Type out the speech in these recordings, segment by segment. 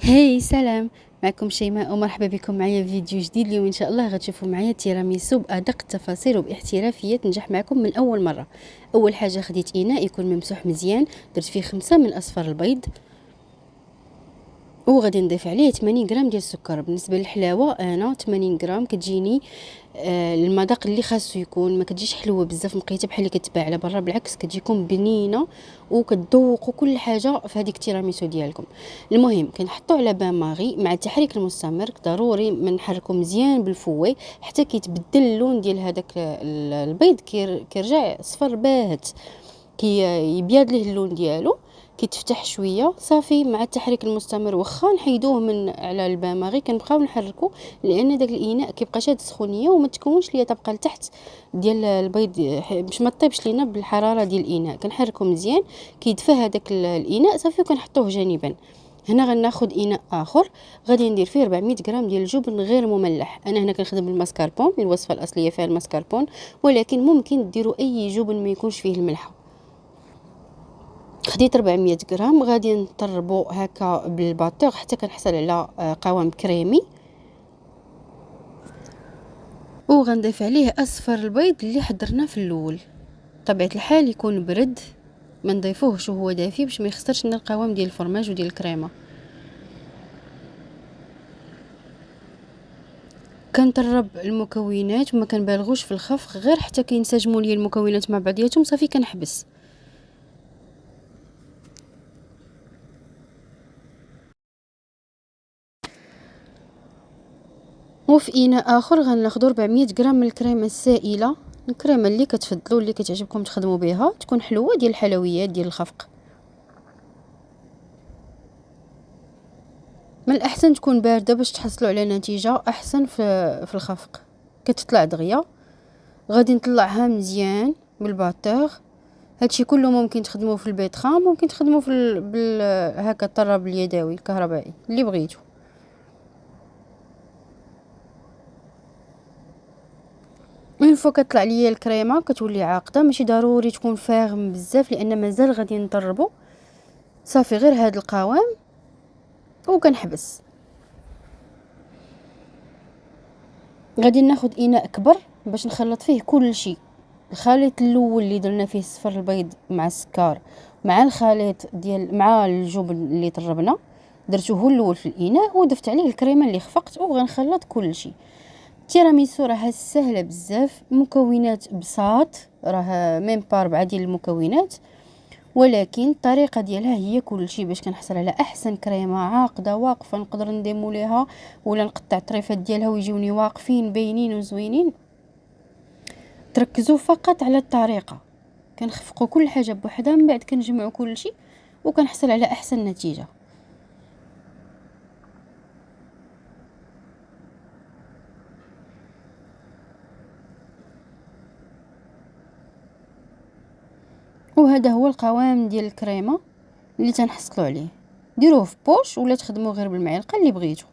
هاي سلام، معكم شيماء ومرحبا بكم معايا في فيديو جديد. اليوم ان شاء الله غتشوفوا معايا تيراميسو بادق التفاصيل وباحترافيه تنجح معكم من اول مره. اول حاجه خديت اناء يكون ممسوح مزيان، درت فيه 5 من اصفر البيض، وغادي نضيف عليه 80 غرام ديال السكر. بالنسبه للحلاوه انا 80 غرام كتجيني المذاق اللي خاصو يكون، ما كتجيش حلوه بزاف مقيته بحال اللي كتباع على برا، بالعكس كتجيكم بنينه وكتذوقوا كل حاجه في هذيك التيراميسو ديالكم. المهم كنحطوا على بان ماغي مع التحريك المستمر، ضروري ما نحركو مزيان بالفوي حتى كيتبدل اللون ديال هذاك البيض، كيرجع صفر باهت، كي يبيض ليه اللون ديالو، كيتفتح شويه صافي. مع التحريك المستمر واخا نحيدوه من على الباماغي كنبقاو نحركو، لان داك الاناء كيبقى شاد السخونيه وما تكونش ليا طبقه لتحت ديال البيض باش ما طيبش لينا بالحراره ديال الاناء. كنحركو مزيان كيدفى هذاك الاناء صافي وكنحطوه جانبا. هنا غناخد اناء اخر غادي ندير فيه 400 غرام ديال الجبن غير مملح. انا هنا كنخدم بالماسكربون، الوصفه الاصليه فيها الماسكربون، ولكن ممكن ديروا اي جبن ما يكونش فيه الملحه. خديت 400 غرام غادي نطربو هكا بالباطور حتى كنحصل على قوام كريمي، وغنضيف عليه اصفر البيض اللي حضرناه في الاول. طبيعه الحال يكون برد، ما نضيفوهش وهو دافي باش ما يخسرش لنا القوام ديال الفرماج وديال الكريمه. كنطرب المكونات وما كنبالغوش في الخفق، غير حتى كينسجموا لي المكونات مع بعضياتهم صافي كنحبس. وفي اناء اخر غناخدو 400 غرام من الكريمه السائله، الكريمه اللي كتفضلوا اللي كتعجبكم تخدموا بها، تكون حلوه ديال الحلويات ديال الخفق. من الاحسن تكون بارده باش تحصلوا على نتيجه احسن في الخفق. كتطلع دغيا غادي نطلعها مزيان بالباتور. هادشي كله ممكن تخدموه في البيت خام، ممكن تخدموه هكا الطراب اليدوي الكهربائي اللي بغيتو. من فوق كطلع ليا الكريمه كتولي عاقده، ماشي ضروري تكون فاغم بزاف لان مازال غادي نطربو. صافي غير هاد القوام وكنحبس. غادي ناخد اناء كبر باش نخلط فيه كل شيء. الخليط الاول اللي درنا فيه صفر البيض مع السكر مع الخليط ديال مع الجبن اللي طربنا، درته هو الاول في الاناء وضفت عليه الكريمه اللي خفقت وغنخلط كل شيء. التيراميسو راه سهله بزاف، مكونات بساط، راه ميم با 4 ديال المكونات، ولكن الطريقه ديالها هي كل شيء باش كنحصل على احسن كريمه عاقده واقفه نقدر نديمو ليها ولا نقطع الطريفات ديالها ويجوني واقفين باينين وزوينين. تركزوا فقط على الطريقه، كنخفقوا كل حاجه بوحدها، من بعد كنجمعوا كل شيء وكنحصل على احسن نتيجه. وهذا هو القوام ديال الكريمه اللي تنحصلوا عليه. ديروه في بوش ولا تخدموه غير بالمعلقه اللي بغيتو.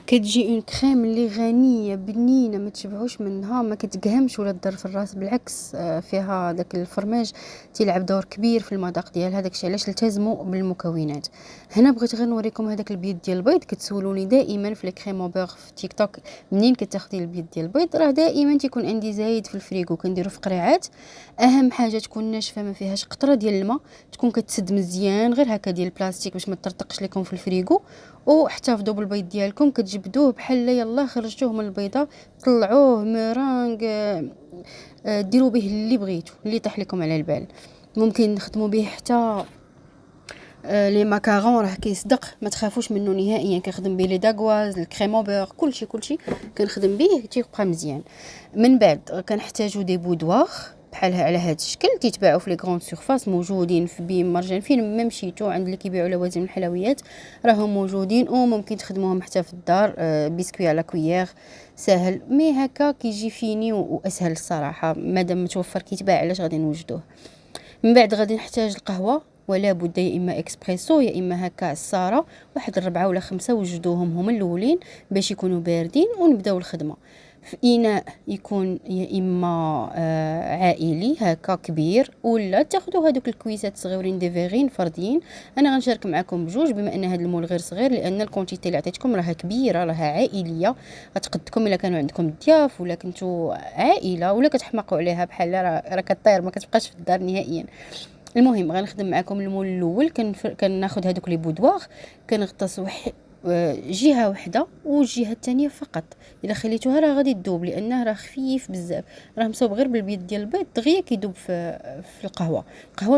كتجي اون كريم اللي غنيه بنينه ما تشبعوش منها، ما كتقهمش ولا تضر في الراس، بالعكس فيها داك الفرماج تيلعب دور كبير في المذاق ديالها. داكشي علاش التزموا بالمكونات. هنا بغيت غير نوريكم هذاك البيض ديال البيض. كتسولوني دائما في الكريم او بوغ في تيك توك منين كتاخدي البيض ديال البيض، راه دائما تيكون عندي زايد في الفريغو كنديرو في قريعات. اهم حاجه تكون ناشفه ما فيهاش قطره ديال الماء، تكون كتسد مزيان غير هكا ديال البلاستيك باش ما تطرطقش لكم في الفريغو. واحتفظوا بالبيض ديالكم، كتجبدوه بحال يلا خرجتوه من البيضه طلعوه ميرانغ، ديروا به اللي بغيتو اللي طيح لكم على البال. ممكن نخدموا به حتى لي ماكارون، راه كيصدق ما تخافوش منه نهائيا. كنخدم به لي داغواز الكريمو بور كلشي كنخدم به تيبقى مزيان. من بعد كنحتاجو دي بودواخ بحال على هذا الشكل، تيتباعوا في لي غروند سورفاس، موجودين في بيم مرجان، فين ما مشيتو عند اللي كيبيعوا لوازم الحلويات راهم موجودين. وممكن تخدموهم حتى في الدار، بسكوي على كويير ساهل مي هكا كيجي فيني واسهل الصراحه. مادام متوفر كيتباع علاش غادي نوجدوه. من بعد غادي نحتاج القهوه، ولا بد يا اما اكسبريسو يا اما هكا الساره، واحد 4 ولا 5 وجدوهم هما الاولين باش يكونوا باردين ونبداو الخدمه. في اناء يكون يا اما عائلي هكا كبير، ولا تاخذوا هذوك الكويسات صغيورين دي فيغين فرديين. انا غنشارك معكم بجوج بما ان هذا المول غير صغير، لان الكونتيتي اللي عطيتكم راها كبيره، راها عائليه، غتقدكم الا كانوا عندكم ضياف ولا كنتوا عائله ولا كتحماقوا عليها بحال راه كطير ما كتبقاش في الدار نهائيا. المهم غنخدم معكم المول الاول. كناخذ هذوك لي بودواغ، كنغطس جهه واحده والجهه الثانيه فقط. الا خليتوها راه غادي تذوب، لانه راه خفيف بزاف، راه مصوب غير بالبيض ديال البيض دغيا كيذوب في القهوه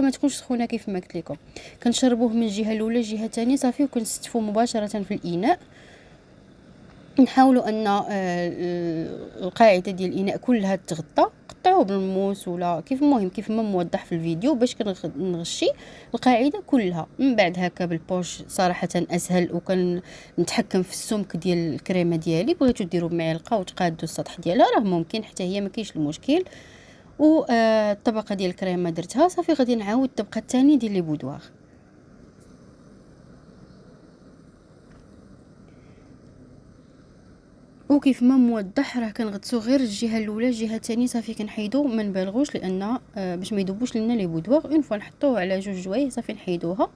ما تكونش سخونه كيف ما قلت لكم. كنشربوه من الجهه الاولى الجهه الثانيه صافي، وكنستفوا مباشره في الاناء. نحاولوا ان القاعده ديال الاناء كلها تغطى، قطعوه بالموس ولا كيف ما موضح في الفيديو، باش كنغشي القاعده كلها. من بعد هكا بالبوش صراحه اسهل، وكنتحكم في السمك ديال الكريمه ديالي. بغيتو ديروا بمعلقه وتقادوا السطح ديالها راه ممكن، حتى هي ما كاينش المشكل. والطبقه ديال الكريمه درتها صافي، غادي نعاود الطبقه الثانيه ديال لي بودواغ. وكيف ما موضح راه كنغطسو غير الجهه الاولى الجهه الثانيه صافي كنحيدو، ما نبالغوش لان باش ما يذوبوش لنا لي بودواغ. اون فوا نحطوه على جوج جوايه صافي نحيدوها.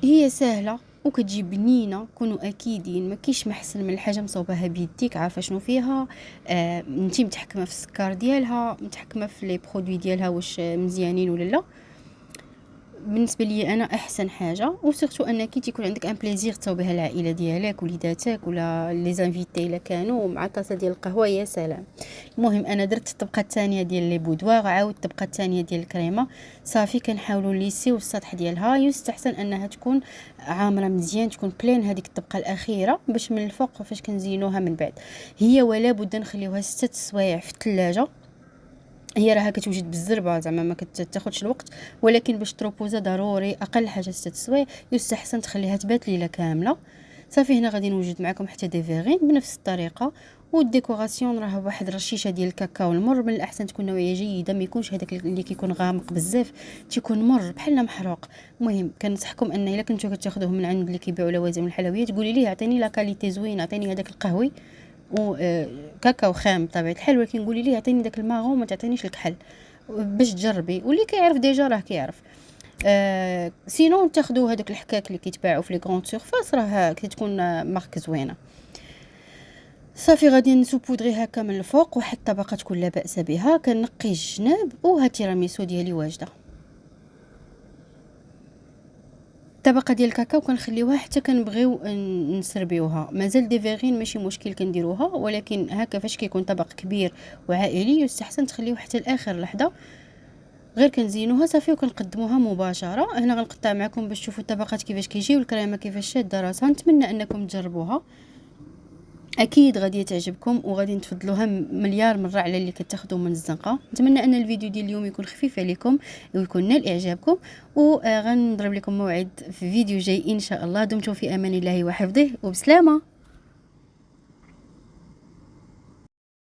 هي سهله وكتجي بنينه، كونوا اكيدين ما كاينش محسن من الحاجه مصوباها بيديك، عارفه شنو فيها. انتي متحكمه في السكر ديالها، متحكمه في لي برودوي ديالها واش مزيانين ولا لا. بالنسبه لي انا احسن حاجه، وسورتو انك تيكون عندك ان بليزير تصاوبيها العائله ديالك وليداتك ولا لي زانفيتي الا كانوا مع طاسه ديال القهوه، يا سلام. المهم انا درت الطبقه الثانيه ديال لي بودواغ، عاود الطبقه الثانيه ديال الكريمه صافي. كنحاولوا ليسيو السطح ديالها، يستحسن انها تكون عامره مزيان، تكون بلين هذيك الطبقه الاخيره، باش من الفوق فاش كنزينوها من بعد هي ولا بد نخليوها 6 سوايع في الثلاجه. هي راها كتوجد بالزربه زعما ما كتاخذش الوقت، ولكن باش تروبوزا ضروري اقل حاجه 6 سوايع. يستحسن تخليها تبات ليله كامله. صافي هنا غادي نوجد معكم حتى دي فيغين بنفس الطريقه. والديكوراسيون راه بواحد رشيشه ديال الكاكاو المر، من الاحسن تكون نوعيه جيده، ما يكونش هذاك اللي كيكون غامق بزاف، تيكون مر بحال محروق. المهم كنصحكم ان الا كنتو كتاخذوه من عند اللي كيبيعوا لوازم الحلويات، قولي ليه عطيني لا كاليتي زوين، عطيني هذاك القهوي و كاكاو خام بطبيعه الحال، ولكن قولي لي عطيني داك الماغون ما تعطينيش الكحل باش تجربي. واللي كيعرف ديجا راه كيعرف. سينون تاخذوا هذوك الحكاك اللي كيتباعوا في لي غروند سورفاس، راه كتكون مارك زوينه. صافي غادي نسوبودري هكا من الفوق، واحد الطبقه تكون لا باس بها. كنقي الجناب، وها التيراميسو ديالي واجده. الطبقه ديال الكاكاو كنخليوها حتى كنبغيو نسربيوها. مازال دي فيغين ماشي مشكل كنديروها، ولكن هكا فاش كيكون طبق كبير وعائلي يستحسن تخليوه حتى لاخر لحظه. غير كنزينوها صافي وكنقدموها مباشره. هنا غنقطع معكم باش تشوفوا الطبقات كيفاش كيجيو، الكريمه كيفاش شاده راسها. نتمنى انكم تجربوها، اكيد غادي تعجبكم وغادي نتفضلوها مليار مره على اللي كتاخذوا من الزنقه. نتمنى ان الفيديو ديال اليوم يكون خفيف عليكم ويكون نال اعجابكم، وغنضرب لكم موعد في فيديو جاي ان شاء الله. دمتم في امان الله وحفظه، وبسلامه.